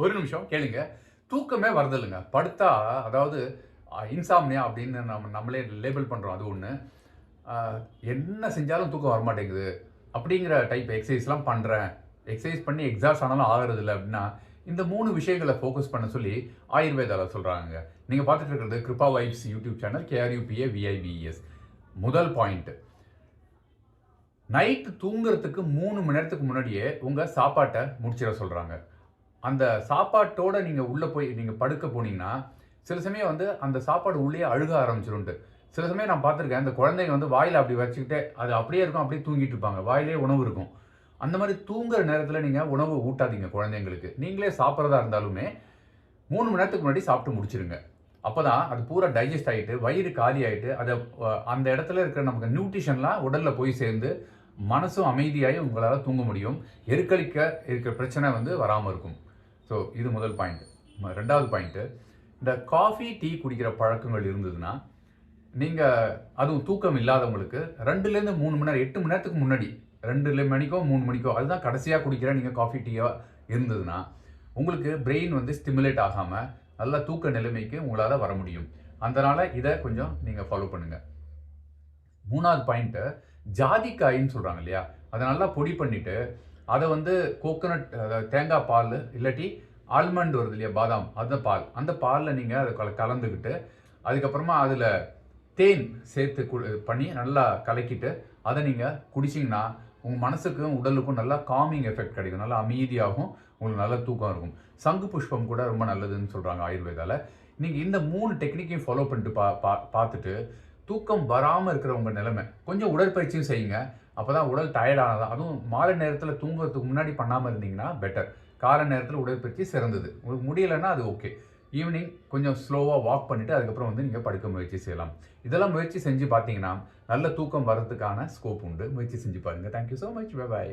ஒரு நிமிஷம் கேளுங்க. தூக்கமே வரதில்லைங்க. படுத்தா அதாவது இன்சாம்னியா அப்படின்னு நம்மளே லேபிள் பண்ணுறோம் அது ஒன்று. என்ன செஞ்சாலும் தூக்கம் வரமாட்டேங்குது அப்படிங்கிற டைப் எக்ஸசைஸ்லாம் பண்ணுறேன். எக்ஸசைஸ் பண்ணி எக்ஸாஸ்ட் ஆனாலும் ஆகிறதில்ல அப்படின்னா, இந்த 3 விஷயங்களை ஃபோக்கஸ் பண்ண சொல்லி ஆயுர்வேதால சொல்கிறாங்க. நீங்கள் பார்த்துட்டு இருக்கிறது Krupa vibes YouTube channel KRUPAVIBES. முதல் பாயிண்ட், நைட்டு தூங்குறதுக்கு 3 மணி நேரத்துக்கு முன்னாடியே உங்கள் சாப்பாட்டை முடிச்சிட சொல்கிறாங்க. அந்த சாப்பாட்டோட நீங்கள் உள்ளே போய் நீங்கள் படுக்க போனீங்கன்னா, சில சமயம் வந்து அந்த சாப்பாடு உள்ளேயே அழுக ஆரம்பிச்சிரும்ட்டு. சில சமயம் நான் பார்த்துருக்கேன், அந்த குழந்தைங்க வந்து வாயில அப்படி வச்சுக்கிட்டே அது அப்படியே இருக்கும், அப்படியே தூங்கிட்டு இருப்பாங்க. வாயிலேயே உணவு இருக்கும். அந்த மாதிரி தூங்குற நேரத்தில் நீங்கள் உணவு ஊட்டாதீங்க குழந்தைங்களுக்கு. நீங்களே சாப்பிட்றதா இருந்தாலுமே 3 மணி நேரத்துக்கு முன்னாடி சாப்பிட்டு முடிச்சிருங்க. அப்பதான் அது பூரா டைஜஸ்ட் ஆகிட்டு வயிறு காலி ஆகிட்டு அதை அந்த இடத்துல இருக்கிற நமக்கு நியூட்ரிஷன்லாம் உடலில் போய் சேர்ந்து மனசும் அமைதியாகி உங்களால் தூங்க முடியும். எருக்களிக்க இருக்கிற பிரச்சனை வந்து வராமல் இருக்கும். ஸோ இது முதல் பாயிண்ட். ரெண்டாவது பாயிண்ட்டு, இந்த காஃபி டீ குடிக்கிற பழக்கங்கள் இருந்ததுன்னா, நீங்கள் அதுவும் தூக்கம் இல்லாதவங்களுக்கு 2லேருந்து 3 மணி நேரம் 8 மணி நேரத்துக்கு முன்னாடி 2 மணிக்கோ 3 மணிக்கோ அதுதான் கடைசியாக குடிக்கிற நீங்கள் காஃபி டீயோ இருந்ததுன்னா, உங்களுக்கு பிரெயின் வந்து ஸ்டிமுலேட் ஆகாமல் நல்ல தூக்க நிலைமைக்கு உங்களால் வர முடியும். அதனால் இதை கொஞ்சம் நீங்கள் ஃபாலோ பண்ணுங்கள். 3வது பாயிண்ட்டு, ஜாதிக்காயின்னு சொல்கிறாங்க இல்லையா, அதை நல்லா பொடி பண்ணிவிட்டு அதை வந்து கோகோனட் தேங்காய் பால் இல்லாட்டி ஆல்மண்ட் வருது இல்லையா பாதாம், அந்த பாலில் நீங்கள் அதை கலந்துக்கிட்டு அதுக்கப்புறமா அதில் தேன் சேர்த்து பண்ணி நல்லா கலக்கிட்டு அதை நீங்கள் குடிச்சிங்கன்னா உங்கள் மனசுக்கும் உடலுக்கும் நல்லா காமிங் எஃபெக்ட் கிடைக்கும். நல்லா அமைதியாகும், உங்களுக்கு நல்ல தூக்கம் இருக்கும். சங்கு புஷ்பம் கூட ரொம்ப நல்லதுன்னு சொல்கிறாங்க ஆயுர்வேதாவில். நீங்கள் இந்த 3 டெக்னிக்கையும் ஃபாலோ பண்ணிட்டு பார்த்துட்டு தூக்கம் வராமல் இருக்கிற உங்கள் நிலைமை கொஞ்சம் உடற்பயிற்சியும் செய்யுங்க. அப்போ தான் உடல் டயர்டானதான். அதுவும் மாலை நேரத்தில் தூங்குறதுக்கு முன்னாடி பண்ணாமல் இருந்தீங்கன்னா பெட்டர். காலை நேரத்தில் உடற்பயிற்சி சிறந்தது. உங்களுக்கு முடியலைன்னா அது ஓகே. ஈவினிங் கொஞ்சம் ஸ்லோவாக வாக் பண்ணிவிட்டு அதுக்கப்புறம் வந்து நீங்கள் படுக்க முயற்சி செய்யலாம். இதெல்லாம் முயற்சி செஞ்சு பார்த்தீங்கன்னா நல்ல தூக்கம் வர்றதுக்கான ஸ்கோப் உண்டு. முயற்சி செஞ்சு பாருங்கள். Thank you so much. Bye bye.